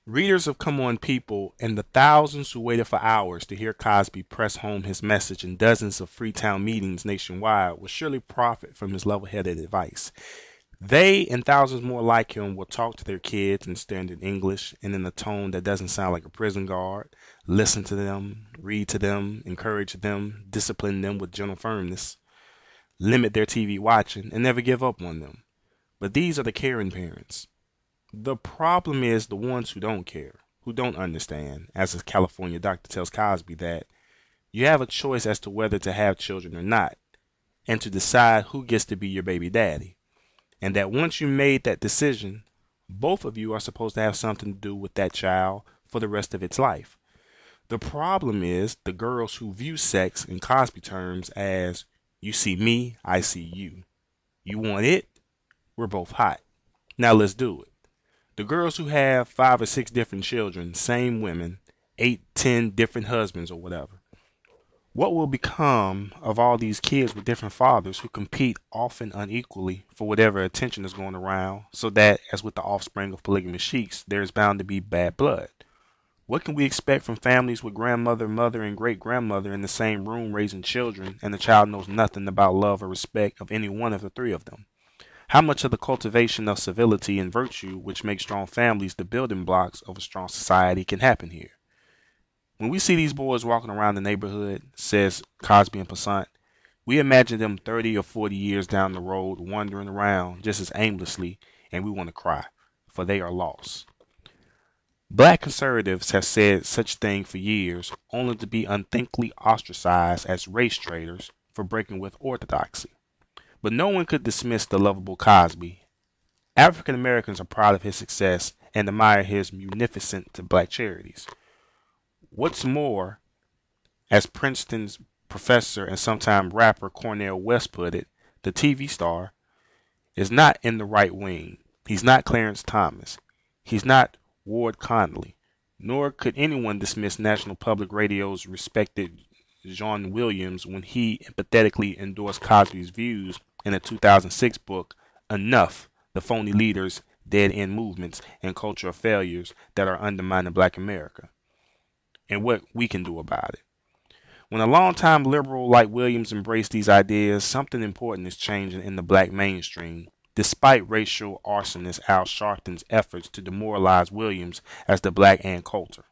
Readers of Come On People and the thousands who waited for hours to hear Cosby press home his message in dozens of Freetown meetings nationwide will surely profit from his level-headed advice. They and thousands more like him will talk to their kids in standard English and in a tone that doesn't sound like a prison guard, listen to them, read to them, encourage them, discipline them with gentle firmness, limit their TV watching, and never give up on them. But these are the caring parents. The problem is the ones who don't care, who don't understand, as a California doctor tells Cosby that you have a choice as to whether to have children or not, and to decide who gets to be your baby daddy. And that once you made that decision, both of you are supposed to have something to do with that child for the rest of its life. The problem is the girls who view sex in Cosby terms as you see me, I see you. You want it? We're both hot. Now let's do it. The girls who have 5 or 6 different children, same women, 8, 10 different husbands or whatever. What will become of all these kids with different fathers who compete often unequally for whatever attention is going around, so that, as with the offspring of polygamous sheiks, there is bound to be bad blood? What can we expect from families with grandmother, mother, and great-grandmother in the same room raising children, and the child knows nothing about love or respect of any one of the 3 of them? How much of the cultivation of civility and virtue, which make strong families the building blocks of a strong society, can happen here? When we see these boys walking around the neighborhood, says Cosby and Passant, we imagine them 30 or 40 years down the road wandering around just as aimlessly, and we want to cry, for they are lost. Black conservatives have said such thing for years, only to be unthinkingly ostracized as race traitors for breaking with orthodoxy. But no one could dismiss the lovable Cosby. African Americans are proud of his success and admire his munificent to black charities. What's more, as Princeton's professor and sometime rapper Cornel West put it, the TV star is not in the right wing. He's not Clarence Thomas. He's not Ward Conley. Nor could anyone dismiss National Public Radio's respected John Williams when he empathetically endorsed Cosby's views in a 2006 book, Enough, the Phony Leaders, Dead-End Movements, and Culture of Failures That Are Undermining Black America, and what we can do about it. When a longtime liberal like Williams embraced these ideas, something important is changing in the black mainstream, despite racial arsonist Al Sharpton's efforts to demoralize Williams as the black Ann Coulter.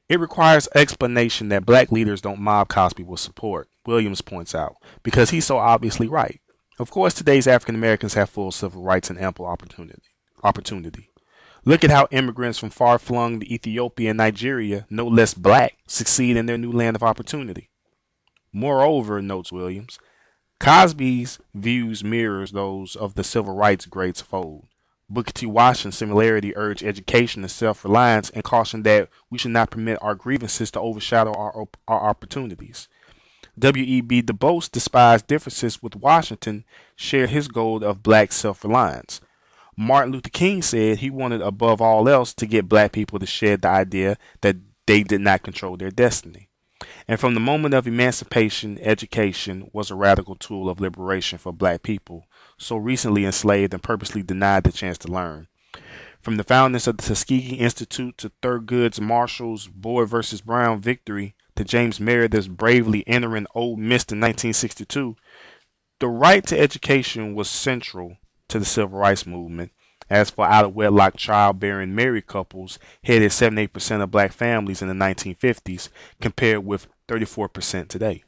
It requires explanation that black leaders don't mob Cosby with support, Williams points out, because he's so obviously right. Of course, today's African Americans have full civil rights and ample opportunity. Look at how immigrants from far-flung Ethiopia and Nigeria, no less black, succeed in their new land of opportunity. Moreover, notes Williams, Cosby's views mirrors those of the civil rights greats of old. Booker T. Washington's similarity urged education and self-reliance and cautioned that we should not permit our grievances to overshadow our opportunities. W.E.B. Du Bois despised differences with Washington, shared his goal of black self-reliance. Martin Luther King said he wanted above all else to get black people to shed the idea that they did not control their destiny. And from the moment of emancipation, education was a radical tool of liberation for black people, so recently enslaved and purposely denied the chance to learn. From the founders of the Tuskegee Institute to Thurgood Marshall's Boyd versus Brown victory to James Meredith's bravely entering Ole Miss in 1962, the right to education was central to the civil rights movement. As for out-of-wedlock childbearing married couples, headed 78% of black families in the 1950s, compared with 34% today.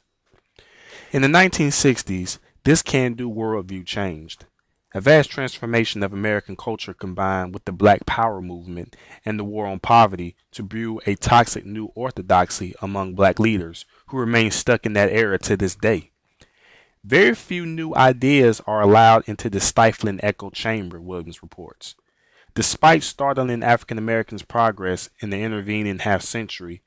In the 1960s, this can-do worldview changed. A vast transformation of American culture combined with the Black Power movement and the war on poverty to brew a toxic new orthodoxy among black leaders who remain stuck in that era to this day. Very few new ideas are allowed into the stifling echo chamber, Williams reports. Despite startling African Americans' progress in the intervening half-century,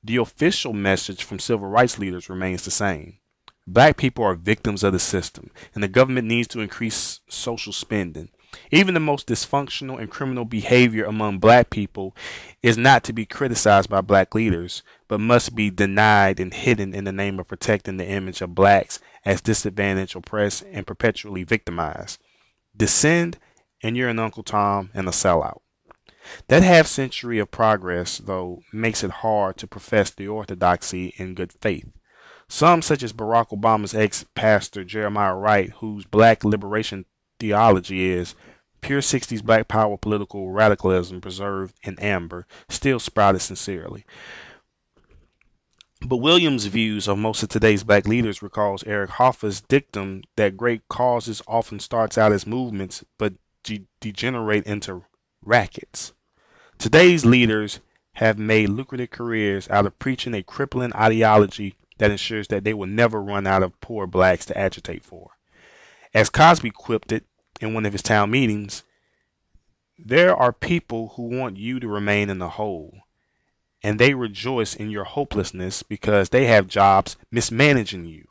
the official message from civil rights leaders remains the same. Black people are victims of the system, and the government needs to increase social spending. Even the most dysfunctional and criminal behavior among black people is not to be criticized by black leaders, but must be denied and hidden in the name of protecting the image of blacks as disadvantaged, oppressed, and perpetually victimized. Descend, and you're an Uncle Tom and a sellout. That half century of progress, though, makes it hard to profess the orthodoxy in good faith. Some, such as Barack Obama's ex-pastor Jeremiah Wright, whose black liberation theology is pure 60s black power political radicalism preserved in amber, still sprouted sincerely. But Williams' views of most of today's black leaders recalls Eric Hoffa's dictum that great causes often starts out as movements but degenerate into rackets. Today's leaders have made lucrative careers out of preaching a crippling ideology that ensures that they will never run out of poor blacks to agitate for. As Cosby quipped it in one of his town meetings, there are people who want you to remain in the hole, and they rejoice in your hopelessness because they have jobs mismanaging you.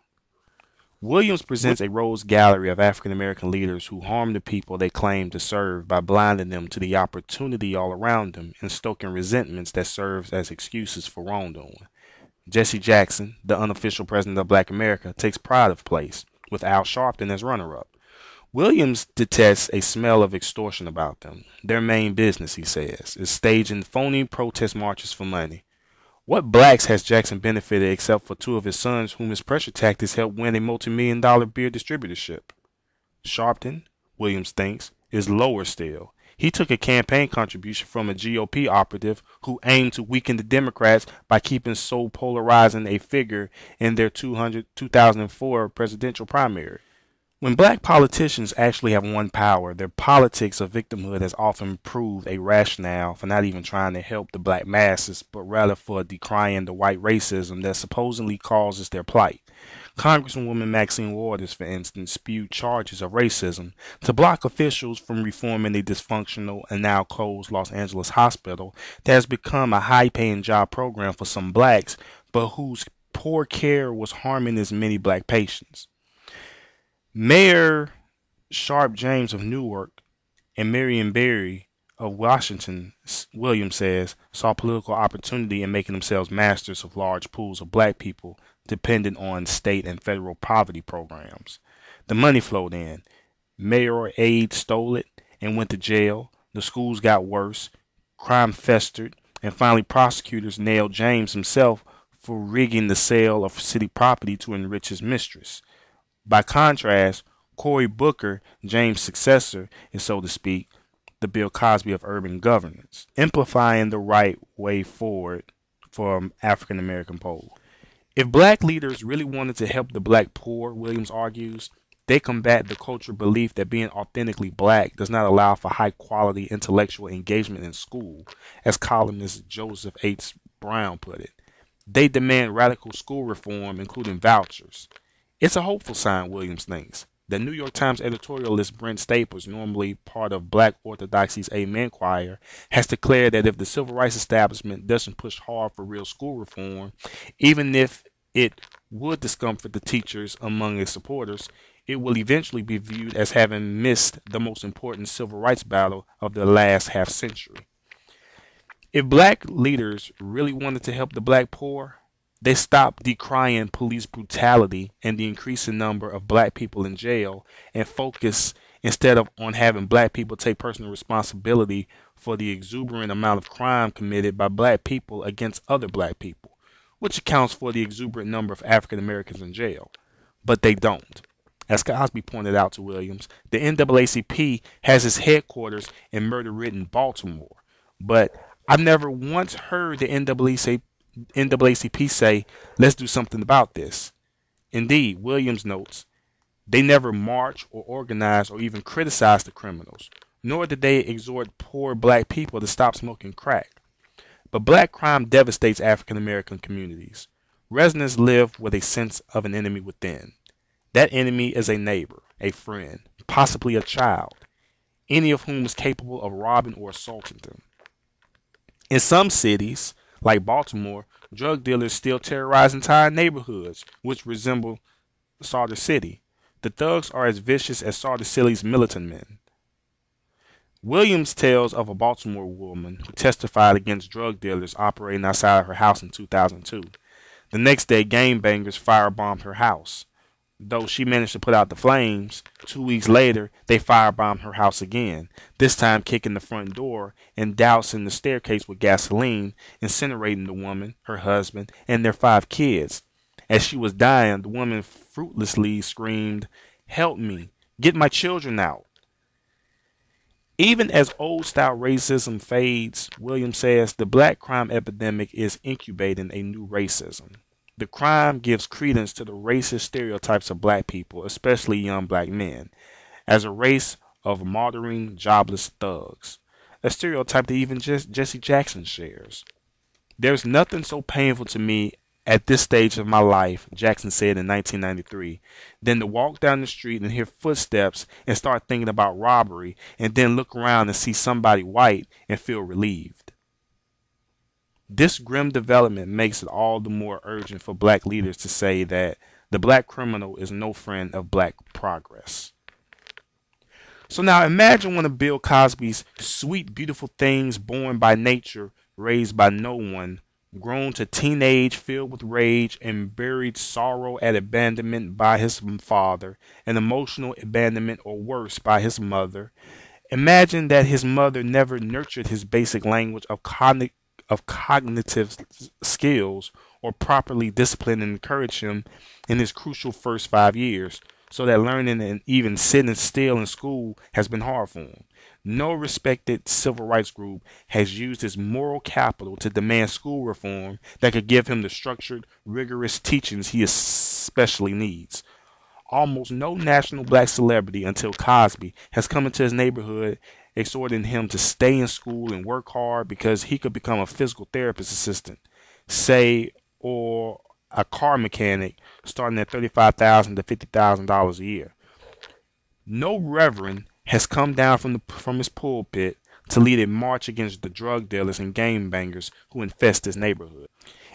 Williams presents a rogues gallery of African American leaders who harm the people they claim to serve by blinding them to the opportunity all around them and stoking resentments that serves as excuses for wrongdoing. Jesse Jackson, the unofficial president of Black America, takes pride of place, with Al Sharpton as runner-up. Williams detests a smell of extortion about them. Their main business, he says, is staging phony protest marches for money. What blacks has Jackson benefited except for two of his sons whom his pressure tactics helped win a multi-million-dollar beer distributorship? Sharpton, Williams thinks, is lower still. He took a campaign contribution from a GOP operative who aimed to weaken the Democrats by keeping so polarizing a figure in their 2004 presidential primary. When black politicians actually have won power, their politics of victimhood has often proved a rationale for not even trying to help the black masses, but rather for decrying the white racism that supposedly causes their plight. Congresswoman Maxine Waters, for instance, spewed charges of racism to block officials from reforming a dysfunctional and now closed Los Angeles hospital that has become a high-paying job program for some blacks, but whose poor care was harming as many black patients. Mayor Sharp James of Newark and Marion Barry of Washington, Williams says, saw political opportunity in making themselves masters of large pools of black people dependent on state and federal poverty programs. The money flowed in. Mayoral aide stole it and went to jail. The schools got worse. Crime festered. And finally, prosecutors nailed James himself for rigging the sale of city property to enrich his mistress. By contrast, Cory Booker, James' successor, is, so to speak, the Bill Cosby of urban governance, amplifying the right way forward for African American poll. If black leaders really wanted to help the black poor, Williams argues, they combat the cultural belief that being authentically black does not allow for high-quality intellectual engagement in school, as columnist Joseph H. Brown put it. They demand radical school reform, including vouchers. It's a hopeful sign, Williams thinks. The New York Times editorialist Brent Staples, normally part of Black Orthodoxy's Amen Choir, has declared that if the civil rights establishment doesn't push hard for real school reform, even if it would discomfort the teachers among its supporters, it will eventually be viewed as having missed the most important civil rights battle of the last half century. If black leaders really wanted to help the black poor, they stopped decrying police brutality and the increasing number of black people in jail and focus instead of on having black people take personal responsibility for the exuberant amount of crime committed by black people against other black people, which accounts for the exuberant number of African Americans in jail. But they don't. As Cosby pointed out to Williams, the NAACP has its headquarters in murder-ridden Baltimore, but I've never once heard the NAACP say, let's do something about this. Indeed, Williams notes, they never march or organize or even criticize the criminals, nor did they exhort poor black people to stop smoking crack. But black crime devastates African American communities. Residents live with a sense of an enemy within. That enemy is a neighbor, a friend, possibly a child, any of whom is capable of robbing or assaulting them. In some cities, like Baltimore, drug dealers still terrorize entire neighborhoods, which resemble Sawder City. The thugs are as vicious as Sawder City's militant men. Williams tells of a Baltimore woman who testified against drug dealers operating outside her house in 2002. The next day, gangbangers firebombed her house. Though she managed to put out the flames, 2 weeks later, they firebombed her house again, this time kicking the front door and dousing the staircase with gasoline, incinerating the woman, her husband, and their 5 kids. As she was dying, the woman fruitlessly screamed, "Help me! Get my children out!" Even as old-style racism fades, Williams says the black crime epidemic is incubating a new racism. The crime gives credence to the racist stereotypes of black people, especially young black men, as a race of martyring, jobless thugs, a stereotype that even Jesse Jackson shares. "There's nothing so painful to me at this stage of my life," Jackson said in 1993, "than to walk down the street and hear footsteps and start thinking about robbery and then look around and see somebody white and feel relieved." This grim development makes it all the more urgent for black leaders to say that the black criminal is no friend of black progress. So now imagine one of Bill Cosby's sweet, beautiful things born by nature, raised by no one, grown to teenage, filled with rage and buried sorrow at abandonment by his father, and emotional abandonment or worse by his mother. Imagine that his mother never nurtured his basic language of cognitive skills or properly disciplined and encouraged him in his crucial first 5 years, so that learning and even sitting still in school has been hard for him. No respected civil rights group has used its moral capital to demand school reform that could give him the structured, rigorous teachings he especially needs. Almost no national black celebrity until Cosby has come into his neighborhood exhorting him to stay in school and work hard because he could become a physical therapist assistant, say, or a car mechanic starting at $35,000 to $50,000 a year. No reverend has come down from his pulpit to lead a march against the drug dealers and gangbangers who infest his neighborhood.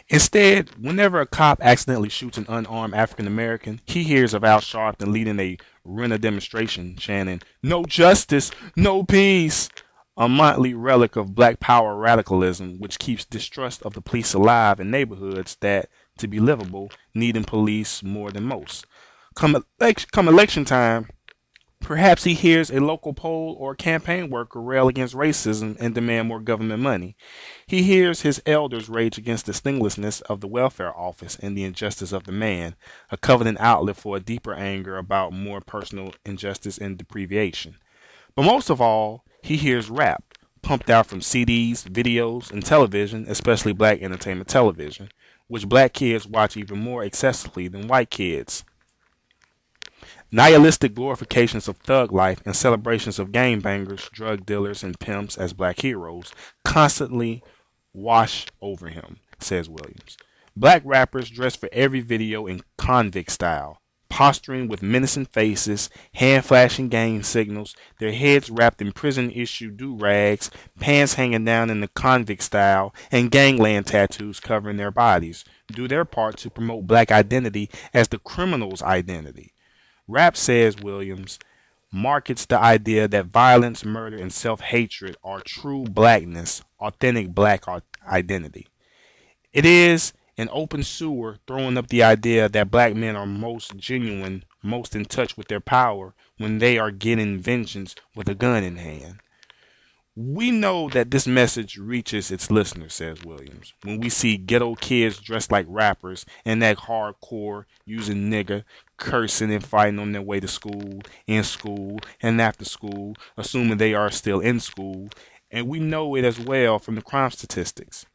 Instead, whenever a cop accidentally shoots an unarmed African American, he hears of Al Sharpton leading a Renner demonstration chanting, "No justice, no peace," a motley relic of black power radicalism which keeps distrust of the police alive in neighborhoods that, to be livable, need police more than most. Come election time, perhaps he hears a local poll or campaign worker rail against racism and demand more government money. He hears his elders rage against the stinglessness of the welfare office and the injustice of the man, a covenant outlet for a deeper anger about more personal injustice and deprivation. But most of all, he hears rap, pumped out from CDs, videos, and television, especially black entertainment television, which black kids watch even more excessively than white kids. Nihilistic glorifications of thug life and celebrations of gangbangers, drug dealers, and pimps as black heroes constantly wash over him, says Williams. Black rappers dress for every video in convict style, posturing with menacing faces, hand-flashing gang signals, their heads wrapped in prison-issue do-rags, pants hanging down in the convict style, and gangland tattoos covering their bodies, do their part to promote black identity as the criminal's identity. Rap, says Williams, markets the idea that violence, murder, and self-hatred are true blackness, authentic black identity. It is an open sewer throwing up the idea that black men are most genuine, most in touch with their power when they are getting vengeance with a gun in hand. We know that this message reaches its listeners, says Williams, when we see ghetto kids dressed like rappers and act hardcore, using nigger, cursing and fighting on their way to school, in school, and after school, assuming they are still in school, and we know it as well from the crime statistics.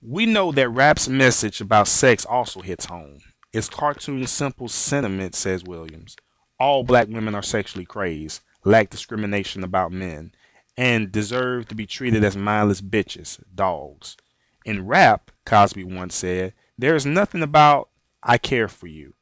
We know that rap's message about sex also hits home. Its cartoon simple sentiment, says Williams, all black women are sexually crazed, lack discrimination about men, and deserve to be treated as mindless bitches, dogs. In rap, Cosby once said, there is nothing about I care for you.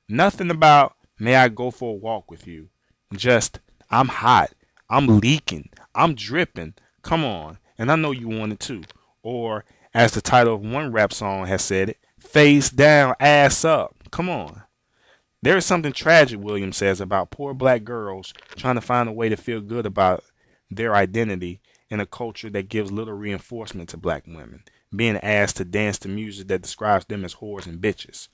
Nothing about may I go for a walk with you. Just I'm hot, I'm leaking, I'm dripping, come on, and I know you want it too. Or, as the title of one rap song has said it, face down, ass up, come on. There is something tragic, Williams says, about poor black girls trying to find a way to feel good about their identity in a culture that gives little reinforcement to black women, being asked to dance to music that describes them as whores and bitches.